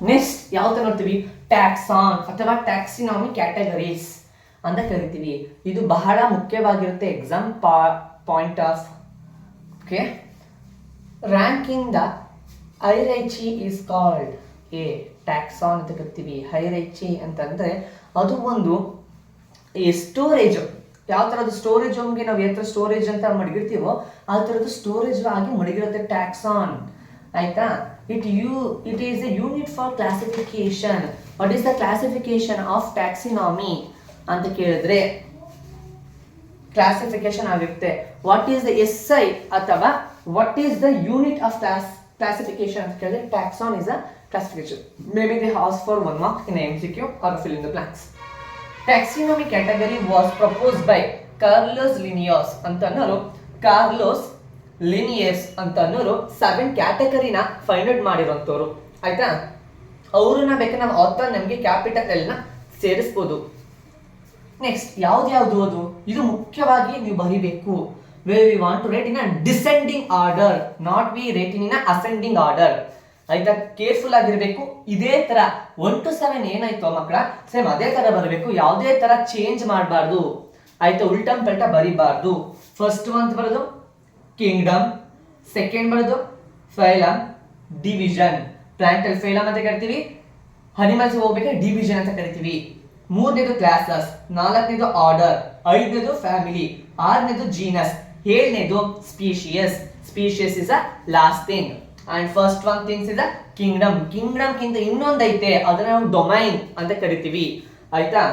Next ಯಾವ ತರ ನೋಡ್ತೀವಿ, ಟ್ಯಾಕ್ಸಾನ್ ಅಥವಾ ಟ್ಯಾಕ್ಸಿನಾಮಿ ಕ್ಯಾಟಗರೀಸ್ ಅಂತ ಕರಿತೀವಿ. ಇದು ಬಹಳ ಮುಖ್ಯವಾಗಿರುತ್ತೆ exam point of. Okay, ranking the hierarchy is called a taxon ಅಂತ ಕರಿತೀವಿ. ಹೈರಾರ್ಕಿ ಅಂತಂದ್ರೆ ಅದು ಒಂದು ಈ ಸ್ಟೋರೇಜ್, ಯಾವ ಥರದ ಸ್ಟೋರೇಜ್ ನಮಗೆ ನಾವು ಯಾವ ಥರ ಸ್ಟೋರೇಜ್ ಅಂತ ಮಡಗಿರ್ತೀವೋ ಆ ಥರದ್ದು ಸ್ಟೋರೇಜ್ ಆಗಿ ಮಡಗಿರುತ್ತೆ ಟ್ಯಾಕ್ಸಾನ್. ಆಯ್ತಾ? It is a unit for classification. What is the classification of taxonomy ಅಂತ ಕೇಳಿದ್ರೆ ಕ್ಲಾಸಿಫಿಕೇಶನ್ ಆಗಿರುತ್ತೆ. ವಾಟ್ ಈಸ್ ದ SI ಅಥವಾ what is the unit of classification ಅಂತ ಕೇಳಿದ್ರೆ taxon is a classification. Maybe they ask for 1 mark in MCQ or fill in the blanks. Taxonomy category was proposed by Carlos Linnaeus ಅಂತ ಅನ್ನೋರು. Carlos Linnaeus ಅಂತ ಅನ್ನೋರು 7 ಕ್ಯಾಟಗರಿನ find out ಮಾಡಿರೋಂಥವ್ರು. ಆಯ್ತಾ? ಅವ್ರನ್ನ ಬೇಕಾದ್ರೆ ನಾವು ಆಥರ್ ನಮಗೆ ಕ್ಯಾಪಿಟಲ್ ಎಲ್ ನ ಸೇರಿಸ್ಬೋದು. ನೆಕ್ಸ್ಟ್ ಯಾವ್ದು ಅದು, ಇದು ಮುಖ್ಯವಾಗಿ ನೀವು ಬರಿಬೇಕು. where we want to write in a descending order, not we writing in a ascending order. ಆಯ್ತಾ? ಕೇರ್ಫುಲ್ ಆಗಿರ್ಬೇಕು. ಇದೇ ತರ 1 to 7 ಏನಾಯ್ತು ಮಕ್ಕಳ, ಸೇಮ್ ಅದೇ ತರ ಬರಬೇಕು. ಯಾವುದೇ ತರ ಚೇಂಜ್ ಮಾಡಬಾರ್ದು. ಆಯ್ತಾ? ಉಲ್ಟಂ ಪಲ್ಟ ಬರಿಬಾರ್ದು. ಫಸ್ಟ್ ಒಂದು ಬರೋದು ಕಿಂಗ್ಡಮ್, ಸೆಕೆಂಡ್ ಬರೋದು ಫೈಲಮ್, ಡಿವಿಷನ್. ಪ್ಲಾಂಟಲ್ ಫೈಲಮ್ ಅಂತ ಕರಿತೀವಿ, ಅನಿಮಲ್ಸ್ ಹೋಗ್ಬೇಕಾದ್ರೆ ಡಿವಿಷನ್ ಅಂತ ಕರಿತೀವಿ. ಮೂರನೇದು ಕ್ಲಾಸಸ್, ನಾಲ್ಕನೇದು ಆರ್ಡರ್, ಐದನೇದು ಫ್ಯಾಮಿಲಿ, ಆರನೇದು ಜೀನಸ್, ಏಳನೇದು species. Species is a last thing. And first one things is a kingdom. Kingdom ಕಿಂತ ಇನ್ನೊಂದೈತೆ, ಅದನ್ನ ನಾವು ಡೊಮೈನ್ ಅಂತ ಕರಿತೀವಿ. ಆಯ್ತಾ?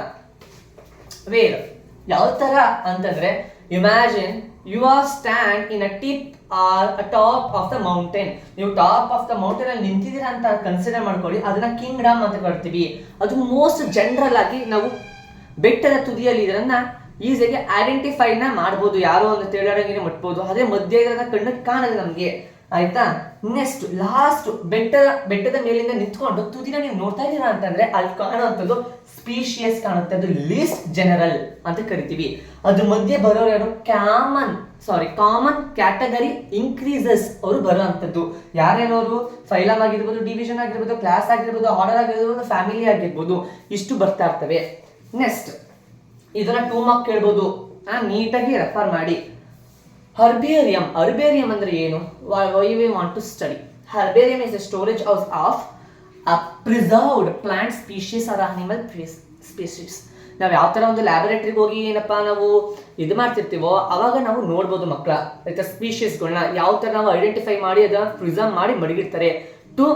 ವೇರ್ ಯಾವ ತರ ಅಂತಂದ್ರೆ, imagine you are stand in a tip or a top of the mountain. ನೀವು ಟಾಪ್ ಆಫ್ ದ ಮೌಂಟೇನ್ ಅಲ್ಲಿ ನಿಂತಿದ್ದೀರಾ ಅಂತ ಕನ್ಸಿಡರ್ ಮಾಡ್ಕೊಳ್ಳಿ, ಅದನ್ನ ಕಿಂಗ್ಡಮ್ ಅಂತ ಕರಿತೀವಿ. ಅದು ಮೋಸ್ಟ್ ಜನರಲ್ ಆಗಿ ನಾವು ಬೆಟ್ಟದ ತುದಿಯಲ್ಲಿ ಇದನ್ನ ಈಸಿಯಾಗಿ ಐಡೆಂಟಿಫೈನ ಮಾಡ್ಬೋದು, ಯಾರೋ ಒಂದು ತೇಳಾಡಂಗಿನ ಮುಟ್ಬೋದು. ಅದೇ ಮಧ್ಯೆ ಇದನ್ನ ಕಣ್ಣಿಗೆ ಕಾಣಲ್ಲ ನಮ್ಗೆ. ಆಯ್ತಾ? ನೆಕ್ಸ್ಟ್ ಲಾಸ್ಟ್ ಬೆಟ್ಟದ ಮೇಲಿಂದ ನಿಂತ್ಕೊಂಡು ತುದಿನ ನೀವು ನೋಡ್ತಾ ಇದ್ದೀರಾ ಅಂತಂದ್ರೆ ಅಲ್ಲಿ ಕಾಣುವಂಥದ್ದು ಸ್ಪೀಶಿಯಸ್ ಕಾಣುತ್ತೆ, ಅದು ಲೀಸ್ಟ್ ಜನರಲ್ ಅಂತ ಕರಿತೀವಿ. ಅದ್ರ ಮಧ್ಯೆ ಬರೋರು ಯಾರು, ಕಾಮನ್ ಕ್ಯಾಟಗರಿ ಇನ್ಕ್ರೀಸಸ್ ಅವರು ಬರುವಂಥದ್ದು. ಯಾರ್ಯಾರವರು, ಫೈಲಮ್ ಆಗಿರ್ಬೋದು, ಡಿವಿಷನ್ ಆಗಿರ್ಬೋದು, ಕ್ಲಾಸ್ ಆಗಿರ್ಬೋದು, ಆರ್ಡರ್ ಆಗಿರ್ಬೋದು, ಫ್ಯಾಮಿಲಿ ಆಗಿರ್ಬೋದು, ಇಷ್ಟು ಬರ್ತಾ ಇರ್ತವೆ. ನೆಕ್ಸ್ಟ್ ಇದನ್ನ 2 ಮಾರ್ಕ್ ಕೇಳ್ಬೋದು, ನೀಟಾಗಿ ರೆಫರ್ ಮಾಡಿ. ಹರ್ಬೇರಿಯಂ ಅಂದ್ರೆ ಏನು? why we want to study. Herbarium is a storage house of a preserved plant species or animal species. ನಾವು ಯಾವ ತರ ಒಂದು ಲ್ಯಾಬೊರೇಟರಿಗೆ ಹೋಗಿ ಏನಪ್ಪಾ ನಾವು ಇದು ಮಾಡ್ತಿರ್ತೀವೋ ಅವಾಗ ನಾವು ನೋಡ್ಬೋದು ಮಕ್ಕಳ. ಆಯ್ತಾ? ಸ್ಪೀಶೀಸ್ಗಳನ್ನ ಯಾವ ತರ ನಾವು ಐಡೆಂಟಿಫೈ ಮಾಡಿ ಅದನ್ನ ಪ್ರಿಸರ್ವ್ ಮಾಡಿ ಮಡಗಿರ್ತಾರೆ. ಟು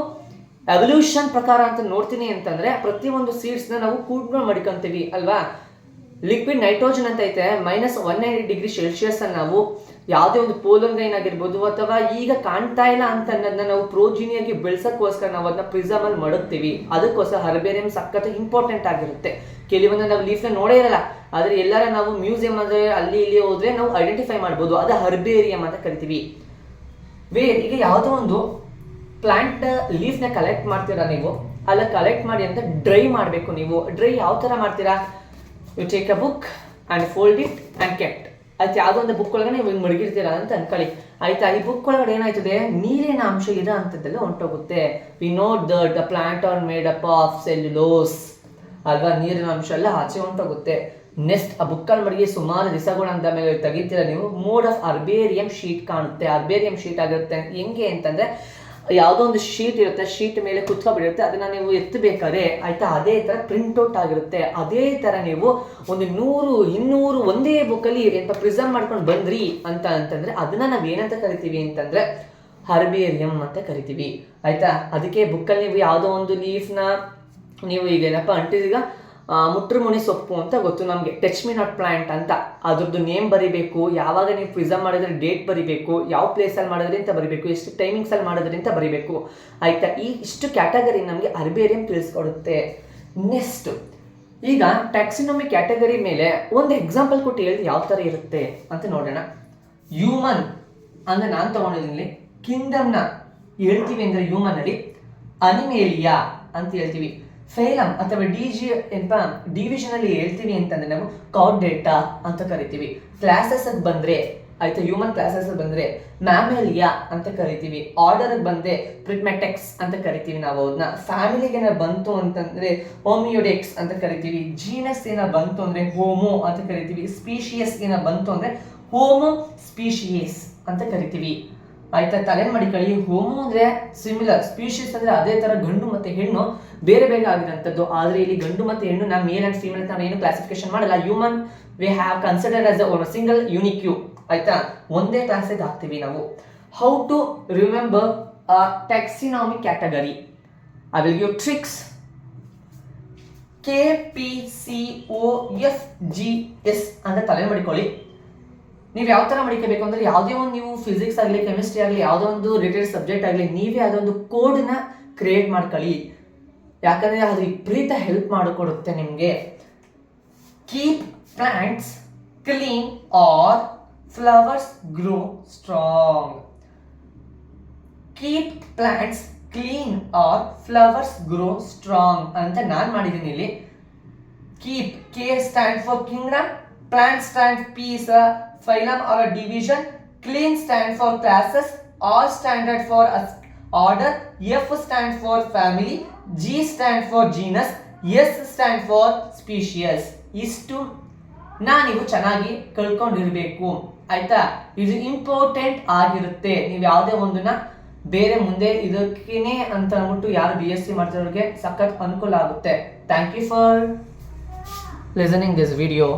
ಎವಲ್ಯೂಷನ್ ಪ್ರಕಾರ ಅಂತ ನೋಡ್ತೀನಿ ಅಂತಂದ್ರೆ ಪ್ರತಿಯೊಂದು ಸೀಡ್ಸ್ನ ನಾವು ಕೂಡ್ಕೊಂಡು ಮಡ್ಕೊಂತೀವಿ ಅಲ್ವಾ. ಲಿಕ್ವಿಡ್ ನೈಟ್ರೋಜನ್ ಅಂತ ಐತೆ -190°C ಅಲ್ಲಿ ನಾವು ಯಾವುದೇ ಒಂದು ಪೋಲಂಗೈನ್ ಆಗಿರ್ಬೋದು ಅಥವಾ ಈಗ ಕಾಣ್ತಾ ಇಲ್ಲ ಅಂತ ಅನ್ನೋದನ್ನ ನಾವು ಪ್ರೋಜಿನಿಯಾಗಿ ಬೆಳೆಸೋಕ್ಕೋಸ್ಕರ ನಾವು ಅದನ್ನ ಪ್ರಿಸರ್ವ್ ಅಲ್ಲಿ ಮಾಡುತ್ತೀವಿ. ಅದಕ್ಕೋಸ್ಕರ ಹರ್ಬೇರಿಯಂ ಸಖತ್ ಇಂಪಾರ್ಟೆಂಟ್ ಆಗಿರುತ್ತೆ. ಕೆಲವೊಂದು ನಾವು ಲೀಫ್ನ ನೋಡೇ ಇರಲ್ಲ, ಆದ್ರೆ ಎಲ್ಲರ ನಾವು ಮ್ಯೂಸಿಯಂ ಅಂದ್ರೆ ಅಲ್ಲಿ ಇಲ್ಲಿ ಹೋದ್ರೆ ನಾವು ಐಡೆಂಟಿಫೈ ಮಾಡ್ಬೋದು, ಅದು ಹರ್ಬೇರಿಯಂ ಅಂತ ಕರಿತೀವಿ. ಈಗ ಯಾವುದೋ ಒಂದು ಪ್ಲಾಂಟ್ ಲೀಫ್ನ ಕಲೆಕ್ಟ್ ಮಾಡ್ತೀರಾ ನೀವು, ಅಲ್ಲ ಕಲೆಕ್ಟ್ ಮಾಡಿ ಅಂತ ಡ್ರೈ ಮಾಡಬೇಕು. ನೀವು ಡ್ರೈ ಯಾವ ತರ ಮಾಡ್ತೀರಾ, you take a book and fold it and kept. ಆಯ್ತು, ಯಾವುದೋ ಒಂದು ಬುಕ್ ಒಳಗಡೆ ನೀವು ಹಿಂಗೆ ಮಡಗಿರ್ತೀರಾ ಅಂತ ಅನ್ಕೊಳ್ಳಿ. ಆಯ್ತಾ? ಈ ಬುಕ್ ಒಳಗಡೆ ಏನಾಯ್ತದೆ, ನೀರಿನ ಅಂಶ ಇರೋ ಅಂಥದ್ದೆಲ್ಲ ಹೊಂಟೋಗುತ್ತೆ. We know the plant are made up of cellulose ಅಲ್ವಾ, ನೀರಿನ ಅಂಶ ಎಲ್ಲ ಆಚೆ ಹೊಂಟೋಗುತ್ತೆ. ನೆಕ್ಸ್ಟ್ ಆ ಬುಕ್ಕಲ್ಲಿ ಮಡಗಿ ಸುಮಾರು ದಿವಸಗಳು ಅಂತ ಮೇಲೆ ತೆಗಿತೀರಾ ನೀವು, ಮೋಡ್ ಆಫ್ ಹರ್ಬೇರಿಯಂ ಶೀಟ್ ಕಾಣುತ್ತೆ. ಹರ್ಬೇರಿಯಂ ಶೀಟ್ ಆಗಿರುತ್ತೆ ಹೆಂಗೆ ಅಂತಂದ್ರೆ, ಯಾವುದೋ ಒಂದು ಶೀಟ್ ಇರುತ್ತೆ, ಶೀಟ್ ಮೇಲೆ ಕುತ್ಕೊಬಿಡಿರುತ್ತೆ, ಅದನ್ನ ನೀವು ಎತ್ತಬೇಕಾದ್ರೆ ಆಯ್ತಾ ಅದೇ ತರ ಪ್ರಿಂಟ್ಔಟ್ ಆಗಿರುತ್ತೆ. ಅದೇ ತರ ನೀವು ಒಂದು 100, 200 ಒಂದೇ ಬುಕ್ಕಲ್ಲಿ ಎಂತ ಪ್ರಿಸರ್ವ್ ಮಾಡ್ಕೊಂಡು ಬಂದ್ರಿ ಅಂತಂದ್ರೆ ಅದನ್ನ ನಾವ್ ಏನಂತ ಕರಿತೀವಿ ಅಂತಂದ್ರೆ ಹರ್ಬೇರಿಯಂ ಅಂತ ಕರಿತೀವಿ. ಆಯ್ತಾ? ಅದಕ್ಕೆ ಬುಕ್ಕಲ್ಲಿ ನೀವು ಯಾವುದೋ ಒಂದು ಲೀಫ್ನ ನೀವು ಈಗ ಏನಪ್ಪ ಅಂಟಿದೀಗ ಮುಟ್ರುಮುನಿ ಸೊಪ್ಪು ಅಂತ ಗೊತ್ತು ನಮಗೆ, ಟಚ್ ಮಿ ನಾಟ್ ಪ್ಲಾಂಟ್ ಅಂತ. ಅದ್ರದ್ದು ನೇಮ್ ಬರಿಬೇಕು, ಯಾವಾಗ ನೀವು ಪ್ರಿಸರ್ವ್ ಮಾಡಿದ್ರೆ ಡೇಟ್ ಬರಿಬೇಕು, ಯಾವ ಪ್ಲೇಸಲ್ಲಿ ಮಾಡಿದ್ರಿ ಅಂತ ಬರಿಬೇಕು, ಎಷ್ಟು ಟೈಮಿಂಗ್ಸಲ್ಲಿ ಮಾಡಿದ್ರಿ ಅಂತ ಬರಿಬೇಕು. ಆಯ್ತಾ? ಈ ಇಷ್ಟು ಕ್ಯಾಟಗರಿ ನಮಗೆ ಹರ್ಬೇರಿಯಂ ತಿಳಿಸ್ಕೊಡುತ್ತೆ. ನೆಕ್ಸ್ಟ್ ಈಗ ಟ್ಯಾಕ್ಸಿನಮಿ ಕ್ಯಾಟಗರಿ ಮೇಲೆ ಒಂದು ಎಕ್ಸಾಂಪಲ್ ಕೊಟ್ಟು ಹೇಳಿ ಯಾವ ಥರ ಇರುತ್ತೆ ಅಂತ ನೋಡೋಣ. ಹ್ಯೂಮನ್ ಅಂದ್ರೆ ನಾನು ತಗೊಂಡಿದ್ದೀನಿ, ಕಿಂಗ್ಡಮ್ನ ಹೇಳ್ತೀವಿ ಅಂದ್ರೆ ಹ್ಯೂಮನ್ ಅಲ್ಲಿ ಅನಿಮೇಲಿಯಾ ಅಂತ ಹೇಳ್ತೀವಿ. ಫೈಲಮ್ ಅಥವಾ ಡಿವಿಷನ್ ಅಲ್ಲಿ ಹೇಳ್ತೀವಿ ಅಂತಂದ್ರೆ ನಾವು ಕಾರ್ಡೇಟಾ ಅಂತ ಕರಿತೀವಿ. ಕ್ಲಾಸಸ್ ಬಂದ್ರೆ ಆಯ್ತಾ. ಹ್ಯೂಮನ್ ಕ್ಲಾಸಸ್ ಬಂದ್ರೆ ಮ್ಯಾಮೆಲಿಯಾ ಅಂತ ಕರಿತೀವಿ. ಆರ್ಡರ್ ಬಂದ್ರೆ ಪ್ರಿಗ್ಮೆಟೆಕ್ಸ್ ಅಂತ ಕರಿತೀವಿ ನಾವು ಅದನ್ನ. ಫ್ಯಾಮಿಲಿಗೆ ಬಂತು ಅಂತಂದ್ರೆ ಹೋಮಿಯೋಡೆಕ್ಸ್ ಅಂತ ಕರಿತೀವಿ. ಜೀನಸ್ ಏನ ಬಂತು ಅಂದ್ರೆ ಹೋಮೋ ಅಂತ ಕರಿತೀವಿ. ಸ್ಪೀಶಿಯಸ್ ಏನ ಬಂತು ಅಂದ್ರೆ ಹೋಮೋ ಸ್ಪೀಶಿಯಸ್ ಅಂತ ಕರಿತೀವಿ. ಆಯ್ತಾ, ತಲೆ ಮಡಿಕಳಿ. ಹೋಮೋ ಅಂದ್ರೆ ಸಿಮಿಲರ್, ಸ್ಪೀಶಿಯಸ್ ಅಂದ್ರೆ ಅದೇ ತರ ಗಂಡು ಮತ್ತೆ ಹೆಣ್ಣು ಬೇರೆ ಬೇರೆ ಆಗಿರೋಂಥದ್ದು. ಆದ್ರೆ ಇಲ್ಲಿ ಗಂಡು ಮತ್ತೆ ಹೆಣ್ಣು ನಾವು ಮೇಲ್ ಅಂಡ್ ಫೀಮೇಲ್ ನಾವು ಏನು ಕ್ಲಾಸಿಫಿಕೇಶನ್ ಮಾಡಲ್ಲ. Human we have considered as a single unique you. ಆಯ್ತಾ, ಒಂದೇ ಕ್ಲಾಸಿಗೆ ಹಾಕ್ತೀವಿ ನಾವು. How to remember a taxonomy category. I will give tricks. KPCOFGS ಅಂತ ತಲೆ ಮಾಡಿಕೊಳ್ಳಿ. ನೀವು ಯಾವ ತರ ಮಡಿಕಬೇಕು ಅಂದ್ರೆ ಯಾವುದೇ ಒಂದು ನೀವು ಫಿಸಿಕ್ಸ್ ಆಗಲಿ ಕೆಮಿಸ್ಟ್ರಿ ಆಗಲಿ ಯಾವುದೋ ಒಂದು ರಿಲೇಟೆಡ್ ಸಬ್ಜೆಕ್ಟ್ ಆಗಲಿ ನೀವೇ ಅದೊಂದು ಕೋಡ್ನ ಕ್ರಿಯೇಟ್ ಮಾಡ್ಕೊಳ್ಳಿ. ಯಾಕಂದ್ರೆ ಅದು ವಿಪರೀತ ಹೆಲ್ಪ್ ಮಾಡಿಕೊಡುತ್ತೆ ನಿಮಗೆ. Keep plants clean or flowers grow strong. Keep plants clean or flowers grow strong ಅಂತ ನಾನು ಮಾಡಿದ್ದೀನಿ ಇಲ್ಲಿ. Keep, K stand for kingdom, plant stand piece phylum or a division, clean stand for classes, R standard for order, F stand for family, G stand for genus, S stand for species. ಇಷ್ಟು ನೀವು ಚೆನ್ನಾಗಿ ಕಲ್ತ್ಕೊಂಡಿರ್ಬೇಕು. ಆಯ್ತಾ, ಇದು important ಆಗಿರುತ್ತೆ. ನೀವು ಯಾವುದೇ ಒಂದನ್ನ ಬೇರೆ ಮುಂದೆ ಇದಕ್ಕೇನೆ ಅಂತ ಅಂದ್ಬಿಟ್ಟು ಯಾರು BSc ಮಾಡ್ತಿರೋರಿಗೆ ಸಖತ್ ಅನುಕೂಲ ಆಗುತ್ತೆ. Thank you for listening this video.